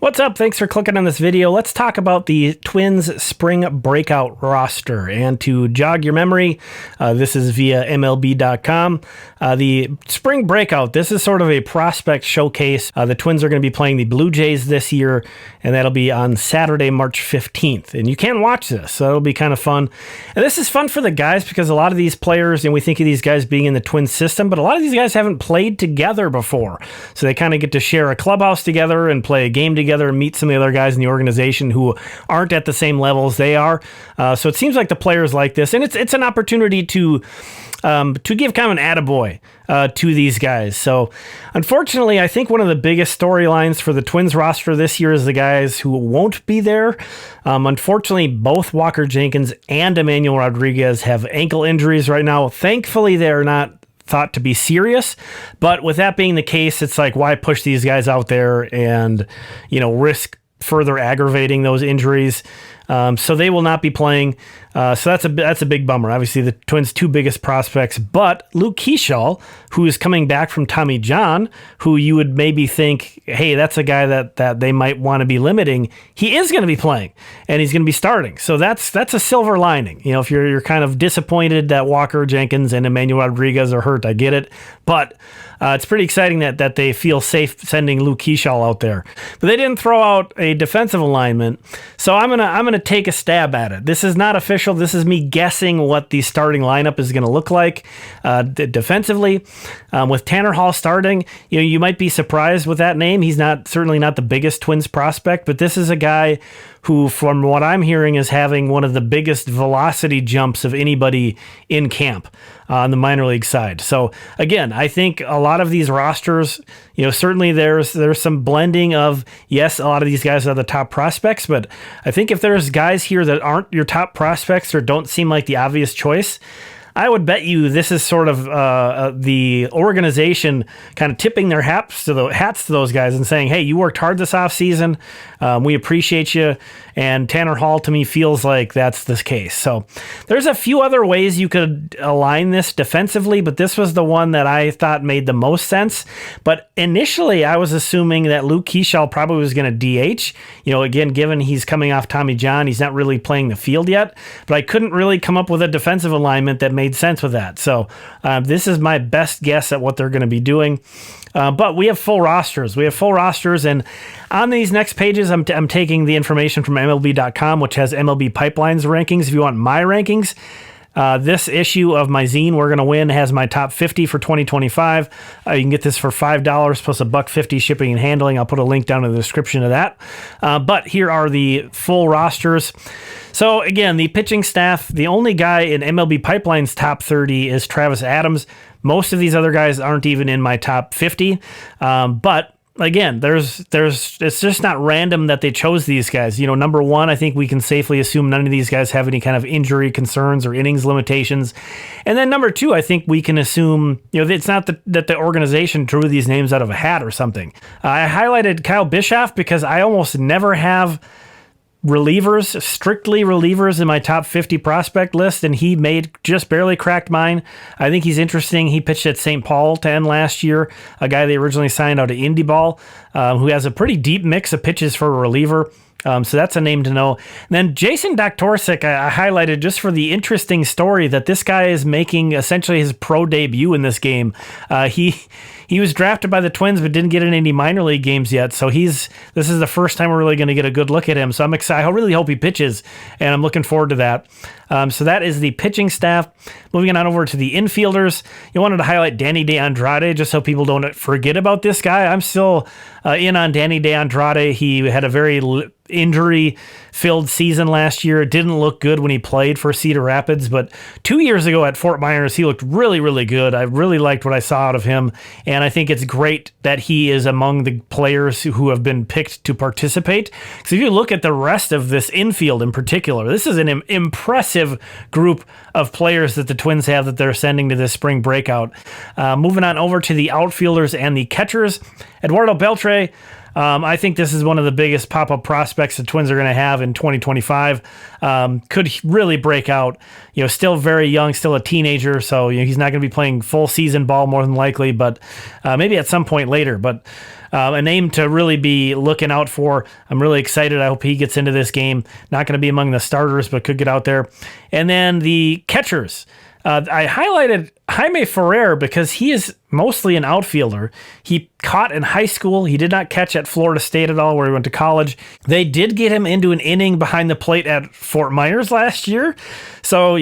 What's up? Thanks for clicking on this video. Let's talk about the Twins Spring Breakout roster. And to jog your memory, this is via MLB.com. The Spring Breakout, this is sort of a prospect showcase. The Twins are going to be playing the Blue Jays this year, and that'll be on Saturday, March 15th. And you can watch this, so it'll be kind of fun. And this is fun for the guys because a lot of these players, and we think of these guys being in the Twins system, but a lot of these guys haven't played together before. So they kind of get to share a clubhouse together and play a game together and meet some of the other guys in the organization who aren't at the same level as they are. So it seems like the players like this, and it's an opportunity to give kind of an attaboy to these guys. So unfortunately, I think one of the biggest storylines for the Twins roster this year is the guys who won't be there. Unfortunately, both Walker Jenkins and Emmanuel Rodriguez have ankle injuries right now. Thankfully, they're not thought to be serious, but with that being the case, it's like, why push these guys out there and, risk further aggravating those injuries? So they will not be playing. So that's a big bummer. Obviously, the Twins' two biggest prospects, but Luke Keaschall, who is coming back from Tommy John, who you would maybe think, hey, that's a guy that they might want to be limiting. He is going to be playing, and he's going to be starting. So that's a silver lining. If you're kind of disappointed that Walker Jenkins and Emmanuel Rodriguez are hurt, I get it, but it's pretty exciting that they feel safe sending Luke Keaschall out there. But they didn't throw out a defensive alignment, so I'm gonna take a stab at it. This is not official. This is me guessing what the starting lineup is going to look like defensively. With Tanner Hall starting, you might be surprised with that name. He's certainly not the biggest Twins prospect, but this is a guy who, from what I'm hearing, is having one of the biggest velocity jumps of anybody in camp on the minor league side. So again, I think a lot of these rosters, certainly there's some blending of, yes, a lot of these guys are the top prospects, but I think if there's guys here that aren't your top prospects or don't seem like the obvious choice, I would bet you this is sort of the organization kind of tipping their hats to those guys and saying, hey, you worked hard this offseason. We appreciate you. And Tanner Hall, to me, feels like that's the case. So there's a few other ways you could align this defensively, but this was the one that I thought made the most sense. But initially, I was assuming that Luke Keaschall probably was going to DH. Again, given he's coming off Tommy John, he's not really playing the field yet. But I couldn't really come up with a defensive alignment that made sense with that. So this is my best guess at what they're going to be doing. But we have full rosters. And on these next pages, I'm taking the information from MLB.com, which has MLB Pipeline's rankings. If you want my rankings, this issue of my zine, We're Gonna Win, has my top 50 for 2025. You can get this for $5 plus $1.50 shipping and handling. I'll put a link down in the description of that. But here are the full rosters. So again, the pitching staff, the only guy in MLB Pipeline's top 30 is Travis Adams. Most of these other guys aren't even in my top 50. But again, it's just not random that they chose these guys. Number one, I think we can safely assume none of these guys have any kind of injury concerns or innings limitations. And then number two, I think we can assume, it's not that the organization drew these names out of a hat or something. I highlighted Kyle Bischoff because I almost never have strictly relievers in my top 50 prospect list, and he just barely cracked mine. I think he's interesting. He pitched at St. Paul to end last year, a guy they originally signed out of Indy Ball, who has a pretty deep mix of pitches for a reliever. So that's a name to know. And then Jason Doktorczyk, I highlighted just for the interesting story that this guy is making essentially his pro debut in this game. He was drafted by the Twins, but didn't get in any minor league games yet. So this is the first time we're really going to get a good look at him. So I'm excited. I really hope he pitches, and I'm looking forward to that. So that is the pitching staff. Moving on over to the infielders, you wanted to highlight Danny De Andrade just so people don't forget about this guy. I'm still in on Danny De Andrade. He had a very injury-filled season last year. It didn't look good when he played for Cedar Rapids, but 2 years ago at Fort Myers, he looked really, really good. I really liked what I saw out of him, and I think it's great that he is among the players who have been picked to participate. Because if you look at the rest of this infield in particular, this is an impressive group of players that the Twins have that they're sending to this spring breakout. Moving on over to the outfielders and the catchers, Eduardo Beltre, I think this is one of the biggest pop-up prospects the Twins are going to have in 2025. Could really break out. Still very young, still a teenager, so he's not going to be playing full season ball more than likely, but maybe at some point later. But a name to really be looking out for. I'm really excited. I hope he gets into this game. Not going to be among the starters, but could get out there. And then the catchers. I highlighted Jaime Ferrer because he is mostly an outfielder. He caught in high school. He did not catch at Florida State at all, where he went to college. They did get him into an inning behind the plate at Fort Myers last year. So,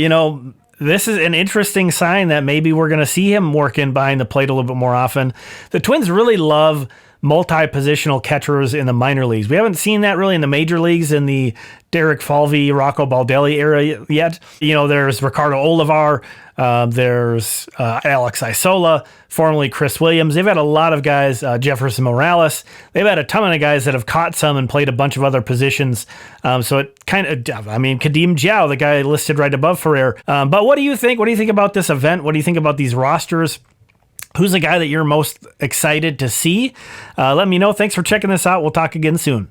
this is an interesting sign that maybe we're going to see him working behind the plate a little bit more often. The Twins really love multi-positional catchers in the minor leagues. We haven't seen that really in the major leagues in the Derek Falvey, Rocco Baldelli era yet. There's Ricardo Olivar, there's Alex Isola, formerly Chris Williams. They've had a lot of guys, Jefferson Morales. They've had a ton of guys that have caught some and played a bunch of other positions. So it kind of, Kadeem Jiao, the guy listed right above Ferrer. But what do you think? What do you think about this event? What do you think about these rosters? Who's the guy that you're most excited to see? Let me know. Thanks for checking this out. We'll talk again soon.